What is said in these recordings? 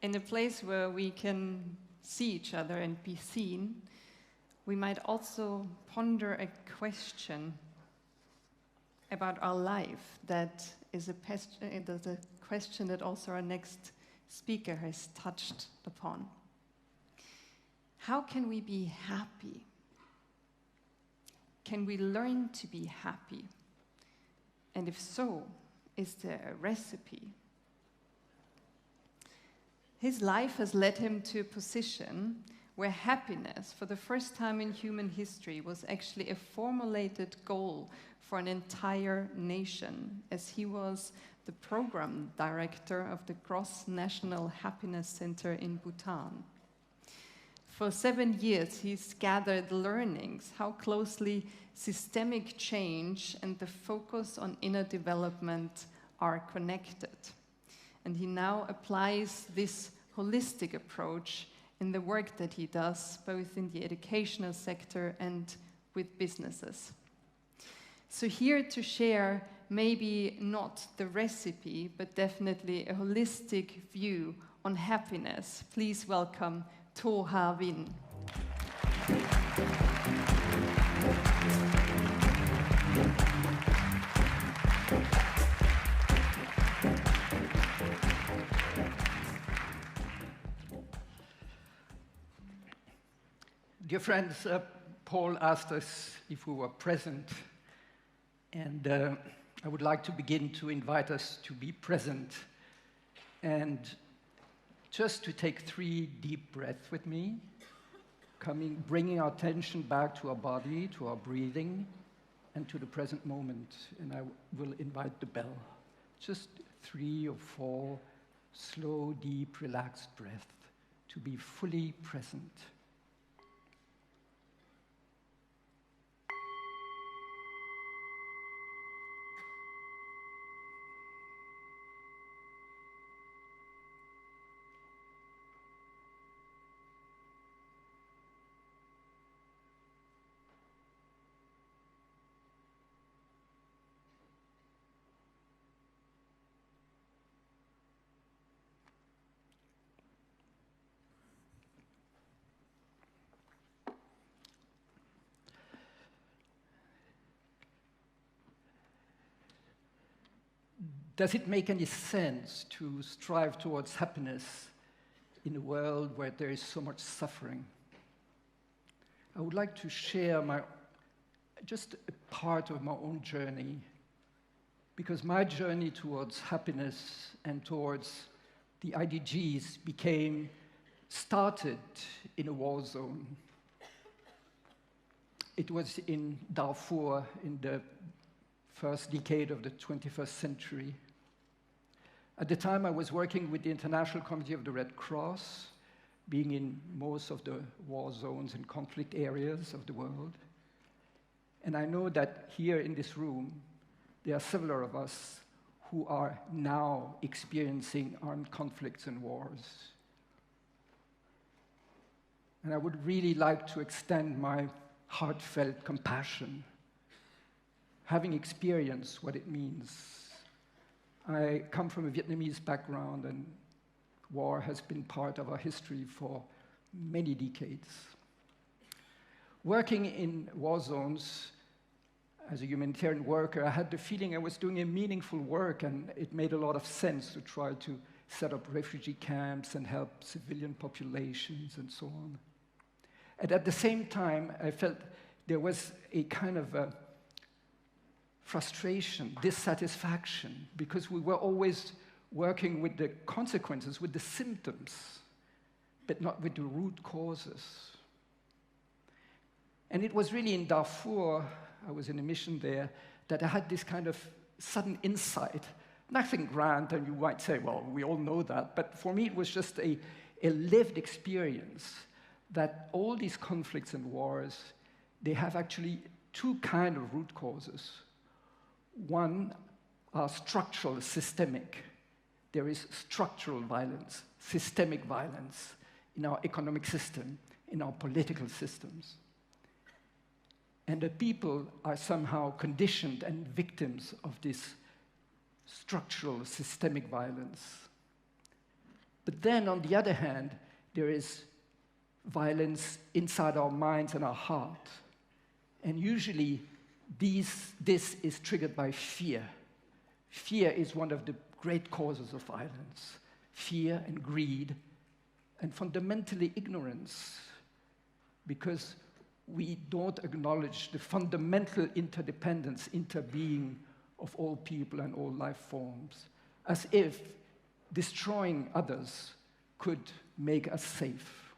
in a place where we can see each other and be seen, we might also ponder a question about our life that is a question that also our next speaker has touched upon. How can we be happy? Can we learn to be happy? And if so, is there a recipe? His life has led him to a position where happiness, for the first time in human history, was actually a formulated goal for an entire nation, as he was the program director of the Gross National Happiness Center in Bhutan. For 7 years, he's gathered learnings, how closely systemic change and the focus on inner development are connected. And he now applies this holistic approach in the work that he does, both in the educational sector and with businesses. So here to share maybe not the recipe, but definitely a holistic view on happiness, please welcome Tho Ha Vinh. Dear friends, Paul asked us if we were present, and I would like to begin to invite us to be present and just to take 3 deep breaths with me, bringing our attention back to our body, to our breathing, and to the present moment. And I will invite the bell. Just 3 or 4 slow, deep, relaxed breaths to be fully present. Does it make any sense to strive towards happiness in a world where there is so much suffering? I would like to share just a part of my own journey, because my journey towards happiness and towards the IDGs started in a war zone. It was in Darfur in the first decade of the 21st century. At the time, I was working with the International Committee of the Red Cross, being in most of the war zones and conflict areas of the world. And I know that here in this room, there are several of us who are now experiencing armed conflicts and wars. And I would really like to extend my heartfelt compassion, having experienced what it means. I come from a Vietnamese background, and war has been part of our history for many decades. Working in war zones as a humanitarian worker, I had the feeling I was doing a meaningful work, and it made a lot of sense to try to set up refugee camps and help civilian populations and so on. And at the same time, I felt there was a kind of a frustration, dissatisfaction, because we were always working with the consequences, with the symptoms, but not with the root causes. And it was really in Darfur, I was in a mission there, that I had this kind of sudden insight. Nothing grand, and you might say, well, we all know that, but for me it was just a lived experience that all these conflicts and wars, they have actually 2 kinds of root causes. One are structural, systemic. There is structural violence, systemic violence in our economic system, in our political systems. And the people are somehow conditioned and victims of this structural, systemic violence. But then, on the other hand, there is violence inside our minds and our heart. And usually, this is triggered by fear. Fear is one of the great causes of violence. Fear and greed, and fundamentally ignorance, because we don't acknowledge the fundamental interdependence, interbeing of all people and all life forms, as if destroying others could make us safe.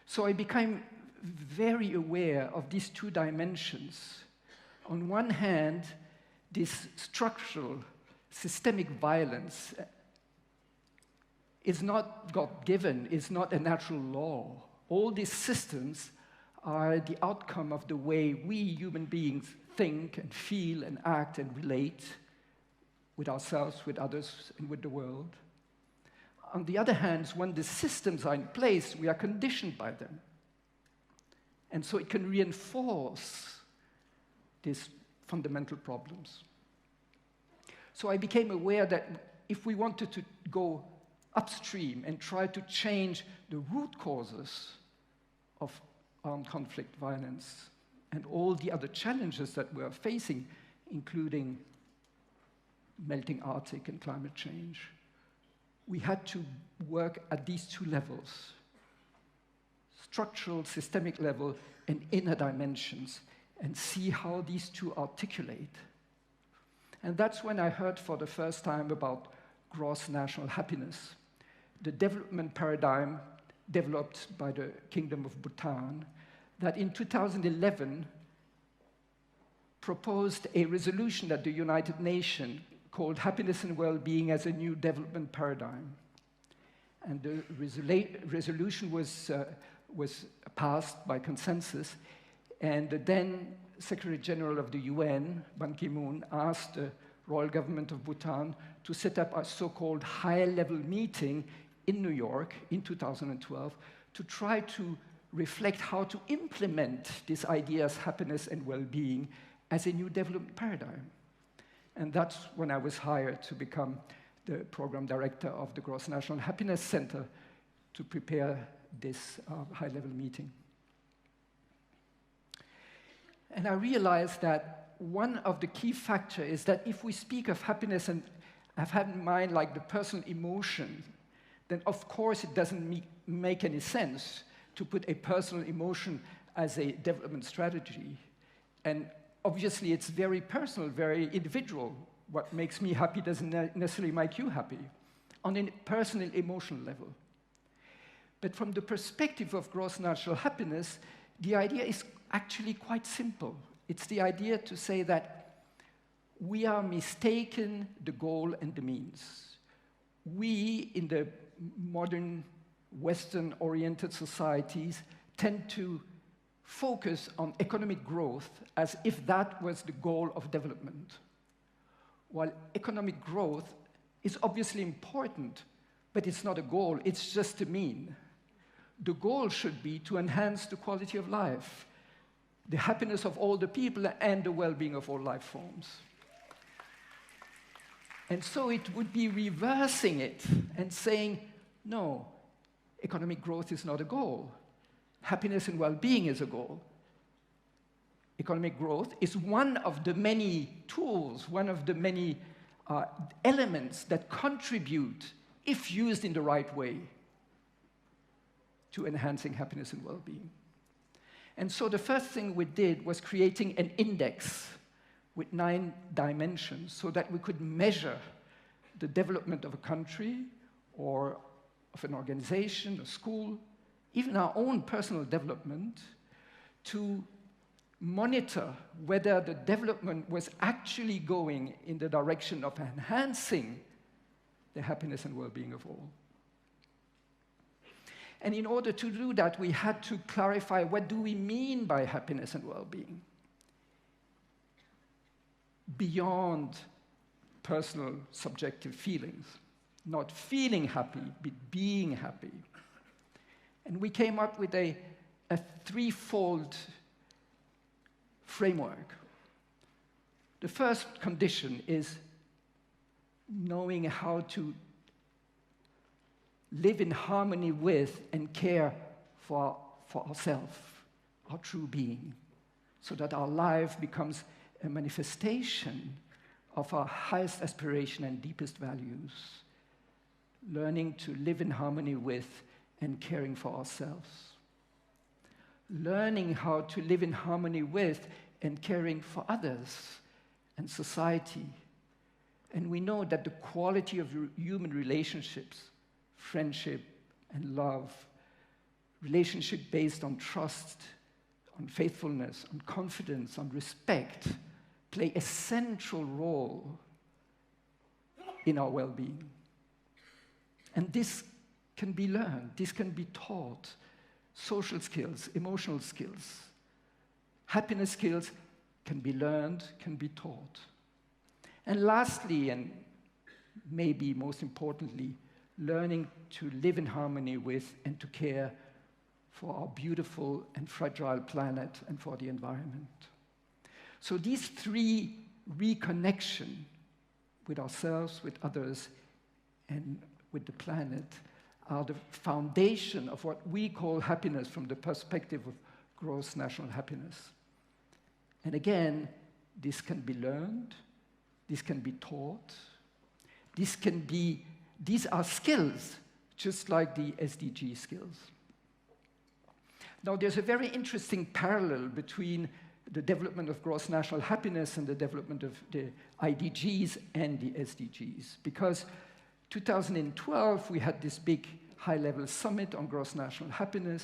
So I became very aware of these two dimensions. On one hand, this structural, systemic violence is not God-given, is not a natural law. All these systems are the outcome of the way we human beings think and feel and act and relate with ourselves, with others, and with the world. On the other hand, when the systems are in place, we are conditioned by them. And so it can reinforce these fundamental problems. So I became aware that if we wanted to go upstream and try to change the root causes of armed conflict, violence, and all the other challenges that we are facing, including melting Arctic and climate change, we had to work at these two levels: structural, systemic level, and inner dimensions, and see how these two articulate. And that's when I heard for the first time about gross national happiness, the development paradigm developed by the Kingdom of Bhutan, that in 2011 proposed a resolution at the United Nations called Happiness and Wellbeing as a New Development Paradigm. And the resolution was passed by consensus, and the then Secretary General of the UN, Ban Ki-moon, asked the royal government of Bhutan to set up a so-called high-level meeting in New York in 2012 to try to reflect how to implement these ideas, happiness and well-being, as a new development paradigm. And that's when I was hired to become the program director of the Gross National Happiness Center to prepare this high-level meeting. And I realized that one of the key factors is that if we speak of happiness and have had in mind like the personal emotion, then of course it doesn't make any sense to put a personal emotion as a development strategy. And obviously it's very personal, very individual. What makes me happy doesn't necessarily make you happy on a personal emotional level. But from the perspective of gross natural happiness, the idea is actually quite simple. It's the idea to say that we are mistaken the goal and the means. We, in the modern Western-oriented societies, tend to focus on economic growth as if that was the goal of development. While economic growth is obviously important, but it's not a goal, it's just a mean. The goal should be to enhance the quality of life, the happiness of all the people, and the well-being of all life forms. And so it would be reversing it and saying, no, economic growth is not a goal. Happiness and well-being is a goal. Economic growth is one of the many tools, one of the many elements that contribute, if used in the right way, to enhancing happiness and well-being. And so the first thing we did was creating an index with 9 dimensions so that we could measure the development of a country or of an organization, a school, even our own personal development, to monitor whether the development was actually going in the direction of enhancing the happiness and well-being of all. And in order to do that, we had to clarify, what do we mean by happiness and well-being? Beyond personal subjective feelings. Not feeling happy, but being happy. And we came up with a threefold framework. The first condition is knowing how to live in harmony with and care for ourselves, our true being, so that our life becomes a manifestation of our highest aspiration and deepest values, learning to live in harmony with and caring for ourselves, learning how to live in harmony with and caring for others and society. And we know that the quality of human relationships, friendship and love, relationship based on trust, on faithfulness, on confidence, on respect, play a central role in our well-being. And this can be learned, this can be taught. Social skills, emotional skills, happiness skills can be learned, can be taught. And lastly, and maybe most importantly, learning to live in harmony with and to care for our beautiful and fragile planet and for the environment. So these three reconnection with ourselves, with others, and with the planet are the foundation of what we call happiness from the perspective of gross national happiness. And again, this can be learned, this can be taught, these are skills, just like the SDG skills. Now, there's a very interesting parallel between the development of gross national happiness and the development of the IDGs and the SDGs, because 2012, we had this big high-level summit on gross national happiness.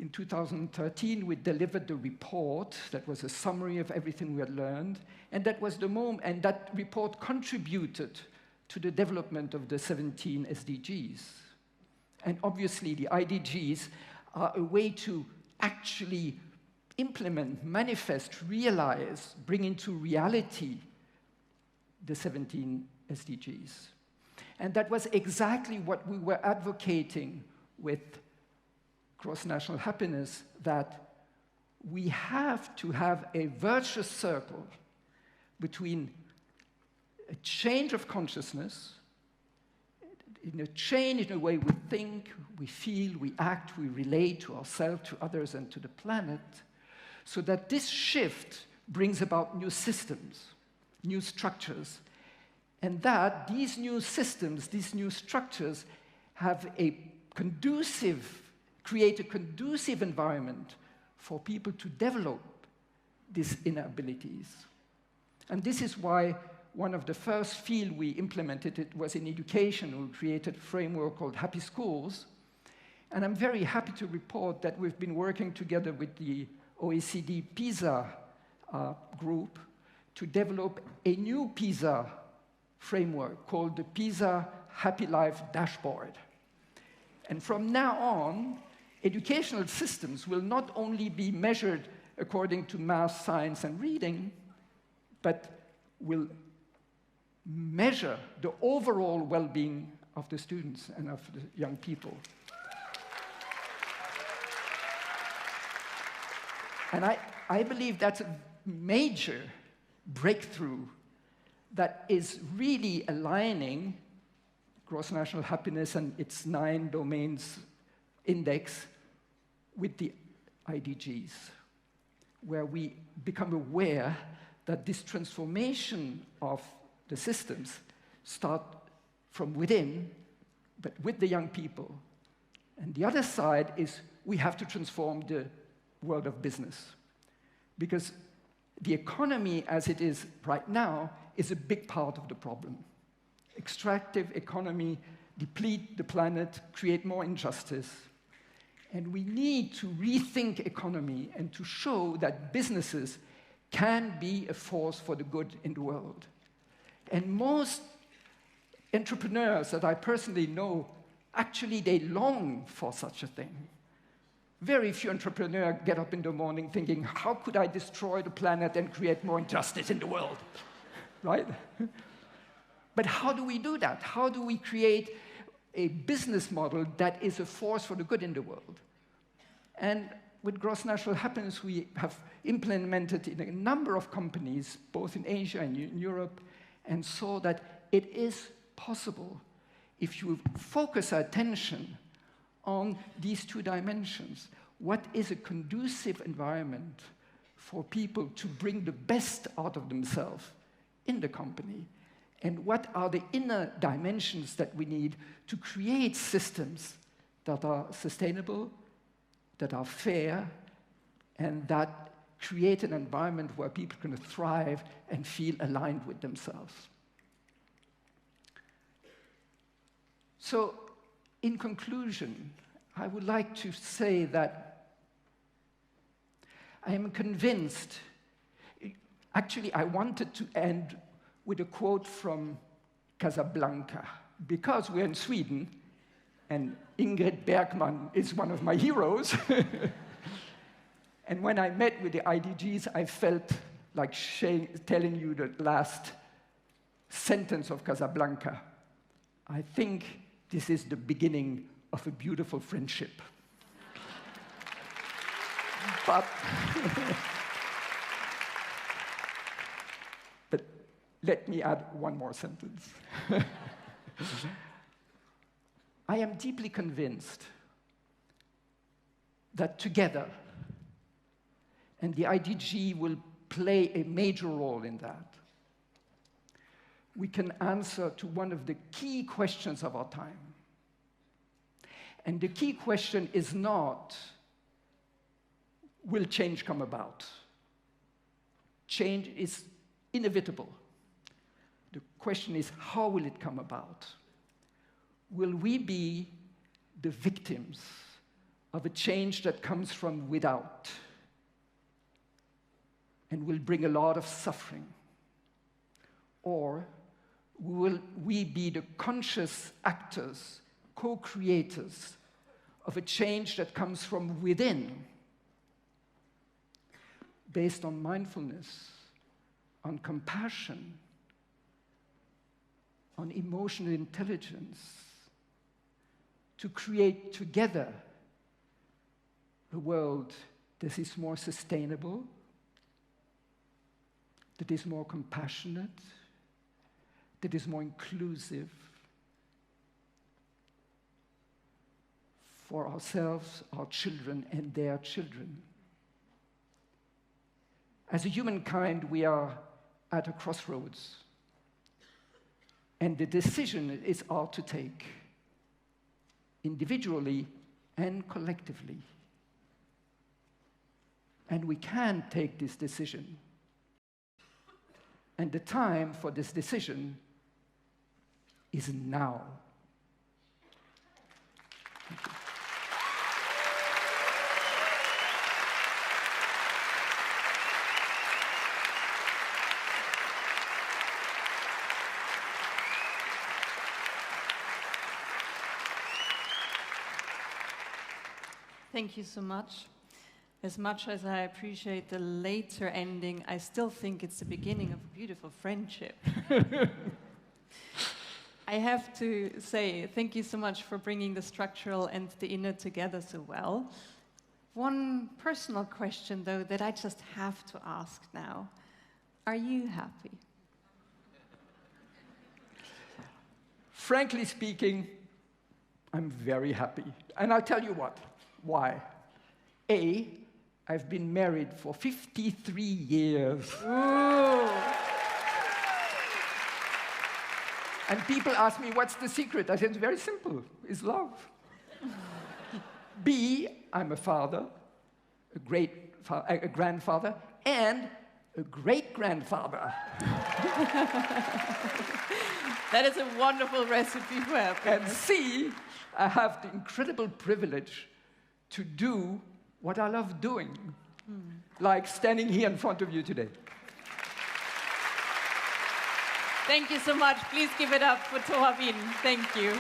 In 2013, we delivered the report that was a summary of everything we had learned, and that was the moment, and that report contributed to the development of the 17 SDGs. And obviously, the IDGs are a way to actually implement, manifest, realize, bring into reality the 17 SDGs. And that was exactly what we were advocating with gross national happiness, that we have to have a virtuous circle between a change of consciousness, in a change in the way we think, we feel, we act, we relate to ourselves, to others, and to the planet, so that this shift brings about new systems, new structures, and that these new systems, these new structures have create a conducive environment for people to develop these inner abilities. And this is why one of the first fields we implemented it was in education. We created a framework called Happy Schools. And I'm very happy to report that we've been working together with the OECD PISA group to develop a new PISA framework called the PISA Happy Life Dashboard. And from now on, educational systems will not only be measured according to math, science, and reading, but will measure the overall well-being of the students and of the young people. And I believe that's a major breakthrough that is really aligning gross national happiness and its 9 domains index with the IDGs, where we become aware that this transformation of the systems start from within, but with the young people. And the other side is we have to transform the world of business, because the economy as it is right now is a big part of the problem. Extractive economy deplete the planet, create more injustice. And we need to rethink economy and to show that businesses can be a force for the good in the world. And most entrepreneurs that I personally know, actually they long for such a thing. Very few entrepreneurs get up in the morning thinking, how could I destroy the planet and create more injustice in the world, right? But how do we do that? How do we create a business model that is a force for the good in the world? And with gross national happiness, we have implemented in a number of companies, both in Asia and in Europe, and saw that it is possible. if you focus our attention on these two dimensions. What is a conducive environment for people to bring the best out of themselves in the company? And what are the inner dimensions that we need to create systems that are sustainable, that are fair, and that create an environment where people can thrive and feel aligned with themselves? So, in conclusion, I would like to say that I am convinced, actually I wanted to end with a quote from Casablanca, because we're in Sweden, and Ingrid Bergman is one of my heroes. And when I met with the IDGs, I felt like telling you the last sentence of Casablanca. I think this is the beginning of a beautiful friendship. But let me add one more sentence. I am deeply convinced that together, and the IDG will play a major role in that, we can answer to one of the key questions of our time. And the key question is not, will change come about? Change is inevitable. The question is, how will it come about? Will we be the victims of a change that comes from without and will bring a lot of suffering? Or will we be the conscious actors, co-creators of a change that comes from within, based on mindfulness, on compassion, on emotional intelligence, to create together a world that is more sustainable, that is more compassionate, that is more inclusive for ourselves, our children, and their children. As a humankind, we are at a crossroads, and the decision is ours to take, individually and collectively. And we can take this decision. And the time for this decision is now. Thank you. Thank you so much. As I appreciate the later ending, I still think it's the beginning of a beautiful friendship. I have to say thank you so much for bringing the structural and the inner together so well. One personal question, though, that I just have to ask now. Are you happy? Frankly speaking, I'm very happy. And I'll tell you what. Why? A, I've been married for 53 years. Ooh. And people ask me, what's the secret? I said, it's very simple. It's love. B, I'm a father, a grandfather, and a great-grandfather. That is a wonderful recipe for happiness. And C, I have the incredible privilege to do what I love doing, like standing here in front of you today. Thank you so much. Please give it up for Tho Ha Vinh. Thank you.